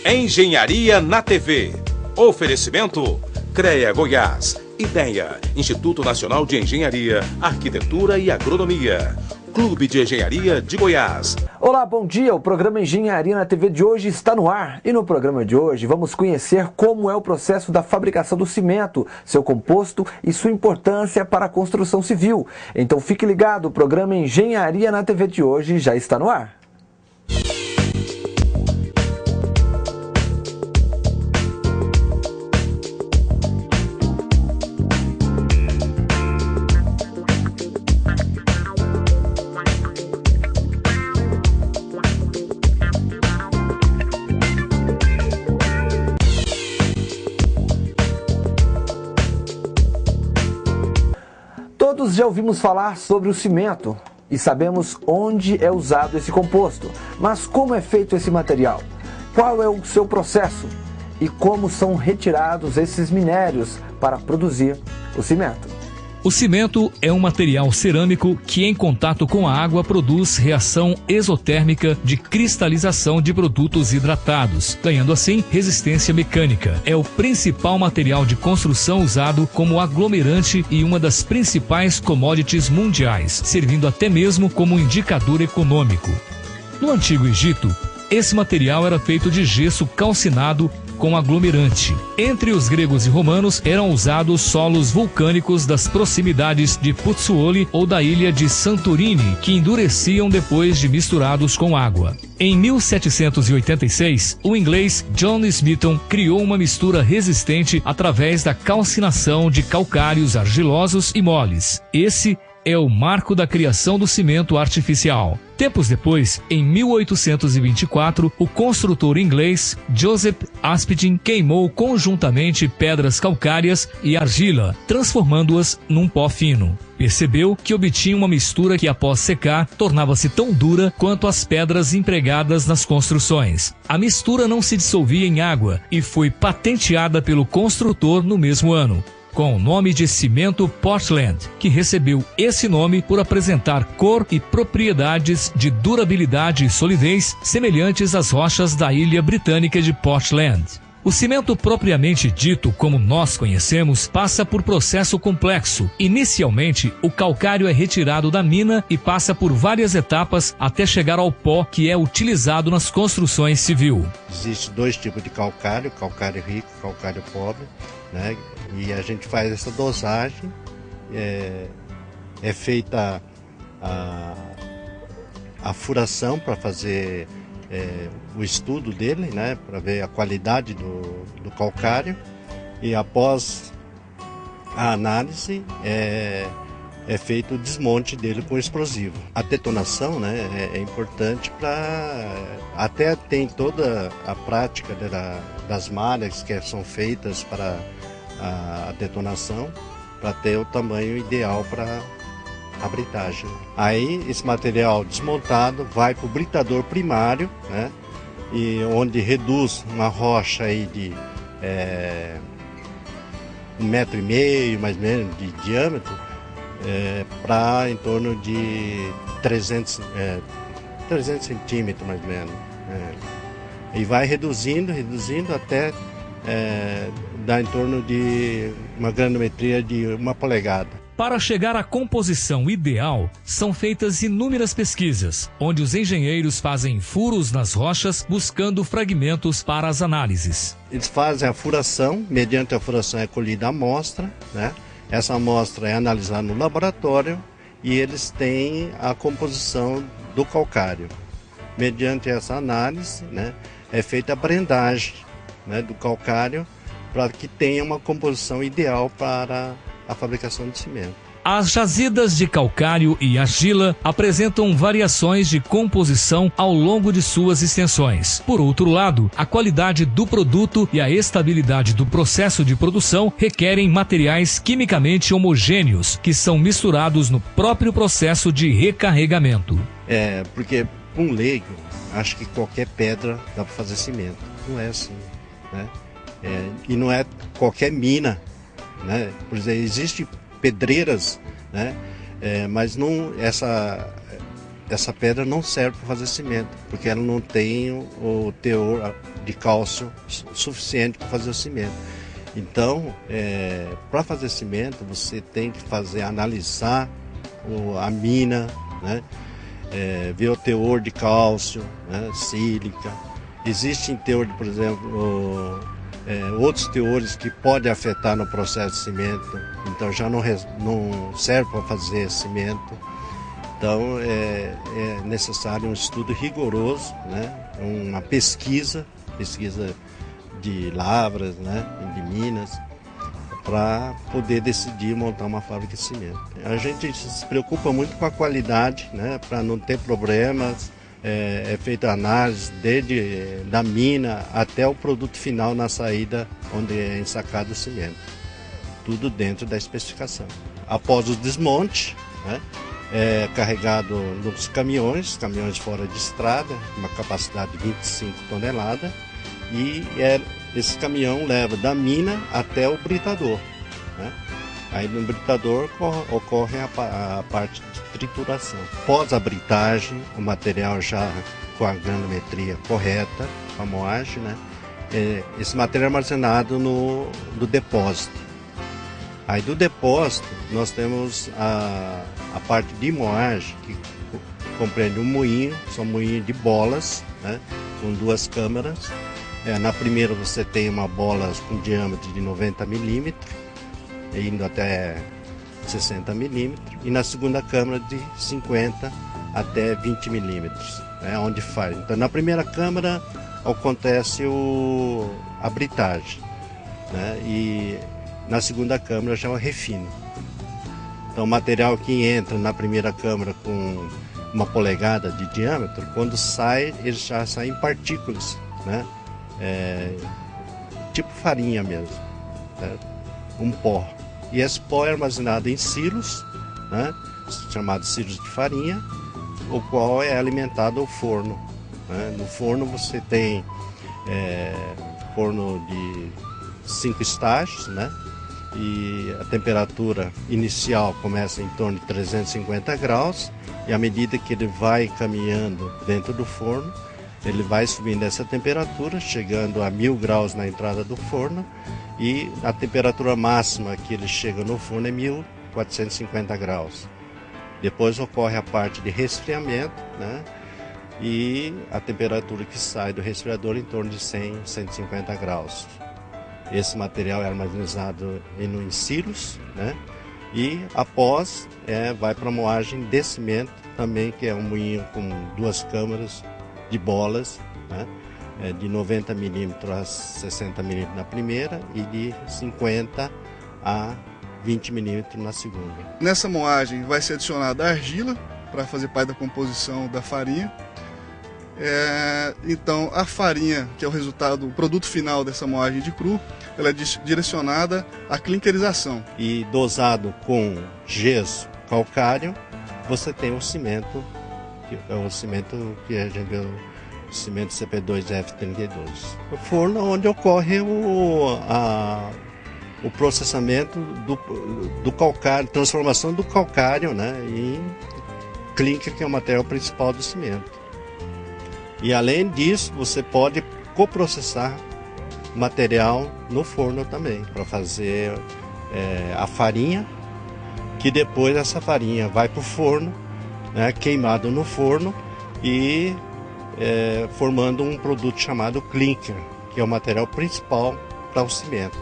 Engenharia na TV. Oferecimento CREA Goiás. Ideia: Instituto Nacional de Engenharia, Arquitetura e Agronomia. Clube de Engenharia de Goiás. Olá, bom dia. O programa Engenharia na TV de hoje está no ar. E no programa de hoje vamos conhecer como é o processo da fabricação do cimento, seu composto e sua importância para a construção civil. Então fique ligado, o programa Engenharia na TV de hoje já está no ar. Todos já ouvimos falar sobre o cimento e sabemos onde é usado esse composto. Mas como é feito esse material? Qual é o seu processo? E como são retirados esses minérios para produzir o cimento? O cimento é um material cerâmico que, em contato com a água, produz reação exotérmica de cristalização de produtos hidratados, ganhando assim resistência mecânica. É o principal material de construção usado como aglomerante e uma das principais commodities mundiais, servindo até mesmo como indicador econômico. No Antigo Egito, esse material era feito de gesso calcinado com aglomerante. Entre os gregos e romanos eram usados solos vulcânicos das proximidades de Puteoli ou da ilha de Santorini, que endureciam depois de misturados com água. Em 1786, o inglês John Smithson criou uma mistura resistente através da calcinação de calcários argilosos e moles. Esse é o marco da criação do cimento artificial. Tempos depois, em 1824, o construtor inglês Joseph Aspdin queimou conjuntamente pedras calcárias e argila, transformando-as num pó fino. Percebeu que obtinha uma mistura que, após secar, tornava-se tão dura quanto as pedras empregadas nas construções. A mistura não se dissolvia em água e foi patenteada pelo construtor no mesmo ano, com o nome de cimento Portland, que recebeu esse nome por apresentar cor e propriedades de durabilidade e solidez semelhantes às rochas da ilha britânica de Portland. O cimento propriamente dito, como nós conhecemos, passa por processo complexo. Inicialmente, o calcário é retirado da mina e passa por várias etapas até chegar ao pó que é utilizado nas construções civil. Existem dois tipos de calcário, calcário rico e calcário pobre, né? E a gente faz essa dosagem, é feita a furação para fazer o estudo dele, né, para ver a qualidade do calcário, e após a análise é feito o desmonte dele com explosivo. A detonação, né, é importante para... Até tem toda a prática das malhas que são feitas para a detonação, para ter o tamanho ideal para a britagem. Aí esse material desmontado vai para o britador primário, né, e onde reduz uma rocha aí de 1,5 metro, mais ou menos, de diâmetro, para em torno de 300 centímetros, mais ou menos. E vai reduzindo até dá em torno de uma granometria de 1 polegada. Para chegar à composição ideal, são feitas inúmeras pesquisas, onde os engenheiros fazem furos nas rochas buscando fragmentos para as análises. Eles fazem a furação, mediante a furação é colhida a amostra, né? Essa amostra é analisada no laboratório e eles têm a composição do calcário. Mediante essa análise, né, é feita a brendagem, né, do calcário para que tenha uma composição ideal para a fabricação de cimento. As jazidas de calcário e argila apresentam variações de composição ao longo de suas extensões. Por outro lado, a qualidade do produto e a estabilidade do processo de produção requerem materiais quimicamente homogêneos, que são misturados no próprio processo de recarregamento. Porque um leigo, acho que qualquer pedra dá para fazer cimento. Não é assim, né? E não é qualquer mina, né? Por exemplo, existem pedreiras, né? Mas não essa pedra não serve para fazer cimento, porque ela não tem o teor de cálcio suficiente para fazer o cimento. Então, para fazer cimento, você tem que analisar a mina, né? Ver o teor de cálcio, né? Sílica. Existem teor, por exemplo, outros teores que podem afetar no processo de cimento, então já não serve para fazer cimento. Então é necessário um estudo rigoroso, né? Uma pesquisa de lavras, né? De minas, para poder decidir montar uma fábrica de cimento. A gente se preocupa muito com a qualidade, né? Para não ter problemas. É feita análise desde da mina até o produto final na saída, onde é ensacado o cimento. Tudo dentro da especificação. Após o desmonte, né, é carregado nos caminhões fora de estrada, uma capacidade de 25 toneladas, e esse caminhão leva da mina até o britador, né? Aí no britador ocorre a parte de trituração. Após a britagem, o material já com a granometria correta, a moagem, né? Esse material é armazenado no depósito. Aí do depósito nós temos a parte de moagem, que compreende um moinho, são moinhos de bolas, né? Com 2 câmaras. Na primeira você tem uma bola com diâmetro de 90 milímetros, indo até 60 milímetros, e na segunda câmara de 50 até 20 milímetros, onde faz. Então na primeira câmara acontece a britagem, né? E na segunda câmara já é o refino. Então o material que entra na primeira câmara com 1 polegada de diâmetro, quando sai, ele já sai em partículas, né? Tipo farinha mesmo, né? Um pó. E esse pó é armazenado em silos, né? Chamados silos de farinha, o qual é alimentado ao forno, né? No forno você tem forno de 5 estágios, né? E a temperatura inicial começa em torno de 350 graus, e à medida que ele vai caminhando dentro do forno, ele vai subindo essa temperatura, chegando a 1000 graus na entrada do forno, e a temperatura máxima que ele chega no forno é 1450 graus. Depois ocorre a parte de resfriamento, né? E a temperatura que sai do resfriador em torno de 100, 150 graus. Esse material é armazenado em silos, né? E após vai para a moagem de cimento também, que é um moinho com 2 câmaras de bolas, né? De 90 milímetros a 60 milímetros na primeira e de 50 a 20 milímetros na segunda. Nessa moagem vai ser adicionada a argila para fazer parte da composição da farinha. Então a farinha, que é o produto final dessa moagem de cru, ela é direcionada à clinkerização. E dosado com gesso calcário, você tem o cimento, que é o cimento que a gente vê, o cimento CP2F32. O forno onde ocorre o processamento do calcário, transformação do calcário, né, em clinker, que é o material principal do cimento. E além disso, você pode coprocessar material no forno também, para fazer a farinha, que depois essa farinha vai para o forno, né, queimado no forno e formando um produto chamado clinker, que é o material principal para o cimento,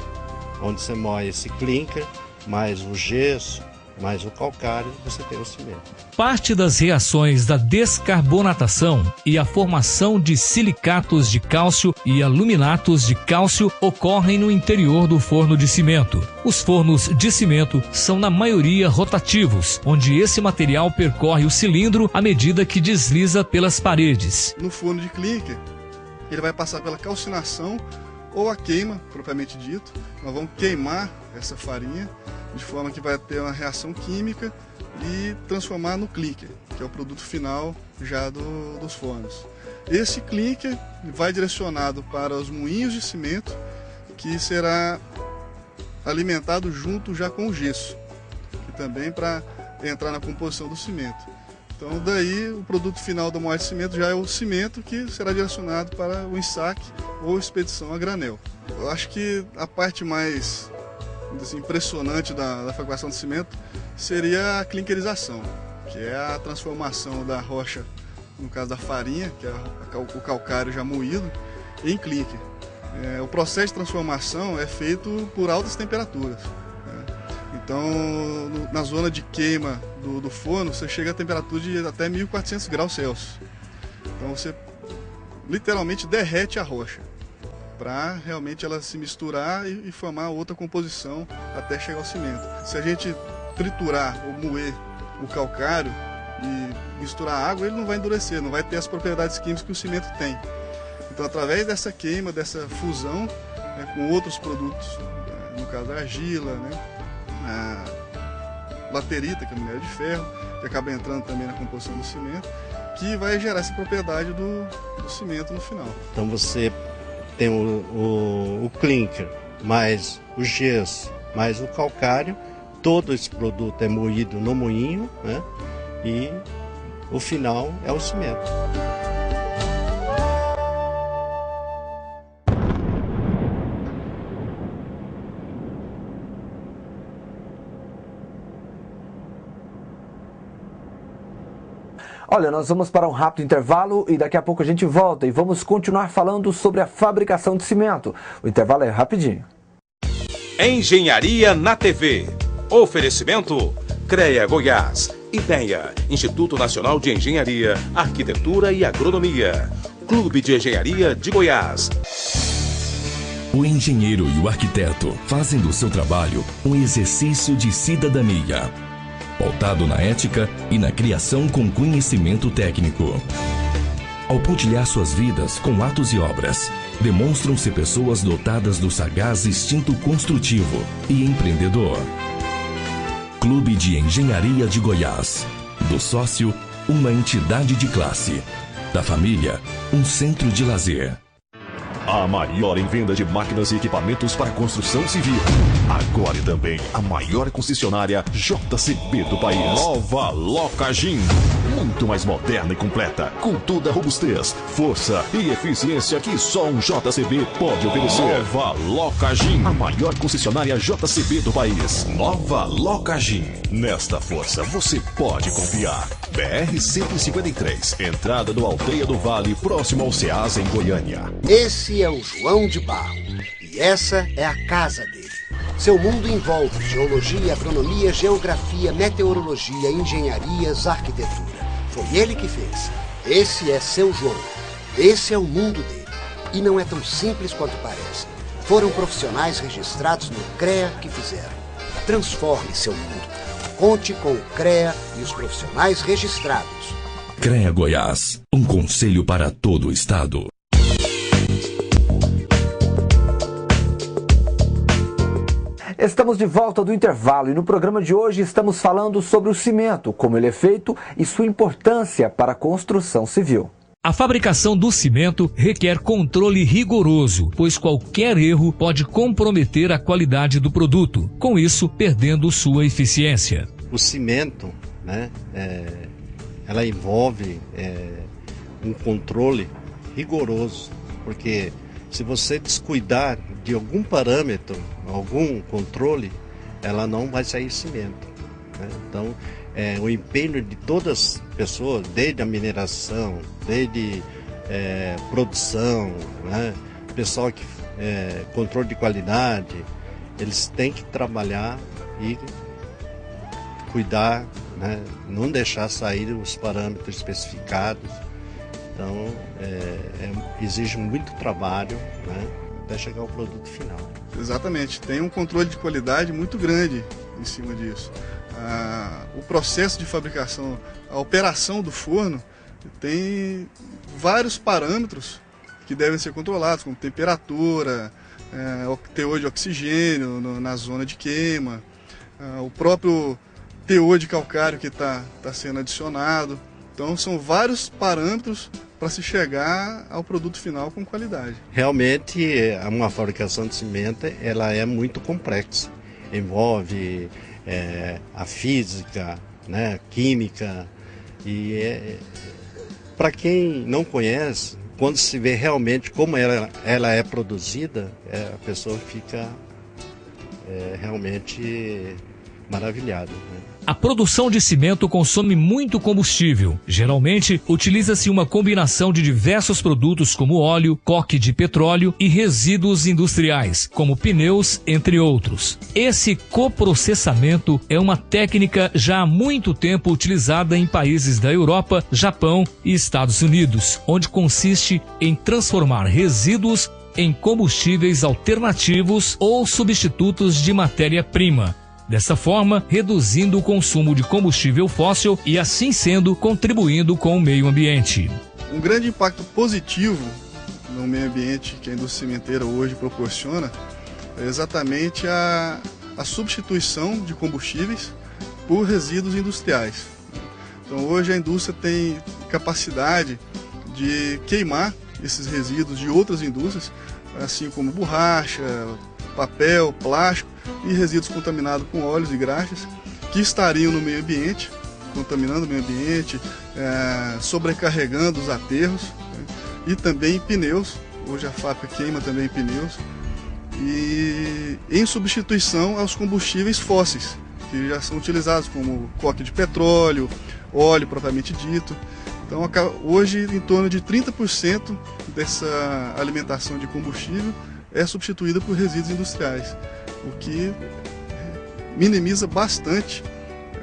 onde você moe esse clinker, mais o gesso, mais o calcário, você tem o cimento. Parte das reações da descarbonatação e a formação de silicatos de cálcio e aluminatos de cálcio ocorrem no interior do forno de cimento. Os fornos de cimento são na maioria rotativos, onde esse material percorre o cilindro à medida que desliza pelas paredes. No forno de clinker, ele vai passar pela calcinação ou a queima, propriamente dito. Nós vamos queimar essa farinha de forma que vai ter uma reação química e transformar no clinker, que é o produto final já dos fornos. Esse clinker vai direcionado para os moinhos de cimento, que será alimentado junto já com o gesso, que também para entrar na composição do cimento. Então daí o produto final da moagem de cimento já é o cimento que será direcionado para o ensaque ou expedição a granel. Eu acho que a parte mais assim, impressionante da fabricação de cimento seria a clinkerização, que é a transformação da rocha, no caso da farinha, que é o calcário já moído, em clinker. O processo de transformação é feito por altas temperaturas. Então, na zona de queima do forno, você chega a temperatura de até 1400 graus Celsius. Então, você literalmente derrete a rocha para realmente ela se misturar e formar outra composição até chegar ao cimento. Se a gente triturar ou moer o calcário e misturar água, ele não vai endurecer, não vai ter as propriedades químicas que o cimento tem. Então, através dessa queima, dessa fusão com outros produtos, no caso a argila, a laterita, que é minério de ferro, que acaba entrando também na composição do cimento, que vai gerar essa propriedade do cimento no final. Então você tem o clinker, mais o gesso, mais o calcário, todo esse produto é moído no moinho, né? E o final é o cimento. Olha, nós vamos para um rápido intervalo e daqui a pouco a gente volta e vamos continuar falando sobre a fabricação de cimento. O intervalo é rapidinho. Engenharia na TV. Oferecimento CREA Goiás. IDEA, Instituto Nacional de Engenharia, Arquitetura e Agronomia. Clube de Engenharia de Goiás. O engenheiro e o arquiteto fazem do seu trabalho um exercício de cidadania, pautado na ética e na criação com conhecimento técnico. Ao pontilhar suas vidas com atos e obras, demonstram-se pessoas dotadas do sagaz instinto construtivo e empreendedor. Clube de Engenharia de Goiás. Do sócio, uma entidade de classe. Da família, um centro de lazer. A maior em venda de máquinas e equipamentos para construção civil. Agora e também a maior concessionária JCB do país. Nova Locagin. Muito mais moderna e completa, com toda a robustez, força e eficiência que só um JCB pode oferecer. Nova Locagin. A maior concessionária JCB do país. Nova Locagin. Nesta força você pode confiar. BR-153, entrada do Aldeia do Vale, próximo ao Ceasa, em Goiânia. Esse é o João de Barro e essa é a casa dele. Seu mundo envolve geologia, agronomia, geografia, meteorologia, engenharias, arquitetura. Foi ele que fez. Esse é seu João. Esse é o mundo dele. E não é tão simples quanto parece. Foram profissionais registrados no CREA que fizeram. Transforme seu mundo. Conte com o CREA e os profissionais registrados. CREA Goiás, um conselho para todo o estado. Estamos de volta do intervalo e no programa de hoje estamos falando sobre o cimento, como ele é feito e sua importância para a construção civil. A fabricação do cimento requer controle rigoroso, pois qualquer erro pode comprometer a qualidade do produto, com isso perdendo sua eficiência. O cimento, né, ela envolve um controle rigoroso, porque se você descuidar de algum parâmetro, algum controle, ela não vai sair cimento, né? Então, o empenho de todas as pessoas, desde a mineração, desde produção, né? Pessoal que controle de qualidade, eles têm que trabalhar e cuidar, né? Não deixar sair os parâmetros especificados. Então, exige muito trabalho, né? Até chegar ao produto final. Exatamente, tem um controle de qualidade muito grande em cima disso. O processo de fabricação, a operação do forno tem vários parâmetros que devem ser controlados, como temperatura, teor de oxigênio na zona de queima, o próprio teor de calcário que está sendo adicionado. Então são vários parâmetros para se chegar ao produto final com qualidade. Realmente, uma fabricação de cimento ela é muito complexa. Envolve a física, né, a química, E para quem não conhece, quando se vê realmente como ela é produzida, a pessoa fica realmente maravilhada, né? A produção de cimento consome muito combustível. Geralmente, utiliza-se uma combinação de diversos produtos como óleo, coque de petróleo e resíduos industriais, como pneus, entre outros. Esse coprocessamento é uma técnica já há muito tempo utilizada em países da Europa, Japão e Estados Unidos, onde consiste em transformar resíduos em combustíveis alternativos ou substitutos de matéria-prima. Dessa forma, reduzindo o consumo de combustível fóssil e, assim sendo, contribuindo com o meio ambiente. Um grande impacto positivo no meio ambiente que a indústria cimenteira hoje proporciona é exatamente a substituição de combustíveis por resíduos industriais. Então, hoje a indústria tem capacidade de queimar esses resíduos de outras indústrias, assim como borracha, papel, plástico e resíduos contaminados com óleos e graxas que estariam no meio ambiente, contaminando o meio ambiente, sobrecarregando os aterros, né? E também pneus. Hoje a fábrica queima também pneus e em substituição aos combustíveis fósseis que já são utilizados, como coque de petróleo, óleo propriamente dito. Então hoje em torno de 30% dessa alimentação de combustível é substituída por resíduos industriais, o que minimiza bastante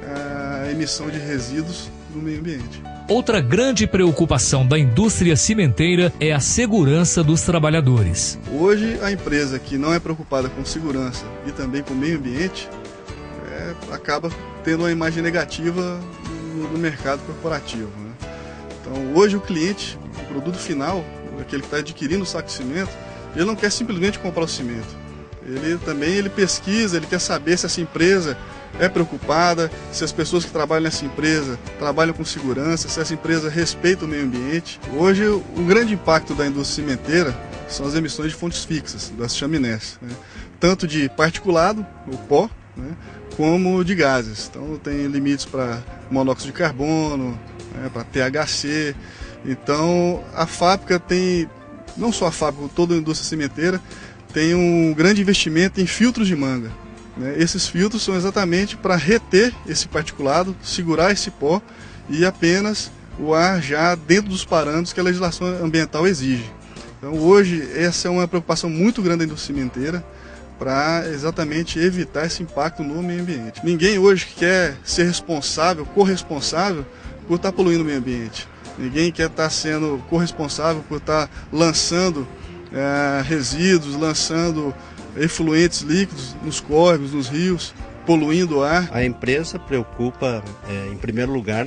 a emissão de resíduos no meio ambiente. Outra grande preocupação da indústria cimenteira é a segurança dos trabalhadores. Hoje, a empresa que não é preocupada com segurança e também com o meio ambiente acaba tendo uma imagem negativa no mercado corporativo, né? Então, hoje o cliente, o produto final, aquele que está adquirindo o saco de cimento, ele não quer simplesmente comprar o cimento. Ele pesquisa, ele quer saber se essa empresa é preocupada, se as pessoas que trabalham nessa empresa trabalham com segurança, se essa empresa respeita o meio ambiente. Hoje, o grande impacto da indústria cimenteira são as emissões de fontes fixas, das chaminés, né? Tanto de particulado, o pó, né? Como de gases. Então, tem limites para monóxido de carbono, né? Para THC. Então, a fábrica tem, não só a fábrica, toda a indústria cimenteira, tem um grande investimento em filtros de manga, né? Esses filtros são exatamente para reter esse particulado, segurar esse pó e apenas o ar já dentro dos parâmetros que a legislação ambiental exige. Então hoje essa é uma preocupação muito grande da indústria cimenteira para exatamente evitar esse impacto no meio ambiente. Ninguém hoje quer ser responsável, corresponsável por estar poluindo o meio ambiente. Ninguém quer estar sendo corresponsável por estar lançando resíduos, lançando efluentes líquidos nos córregos, nos rios, poluindo o ar. A empresa preocupa, em primeiro lugar,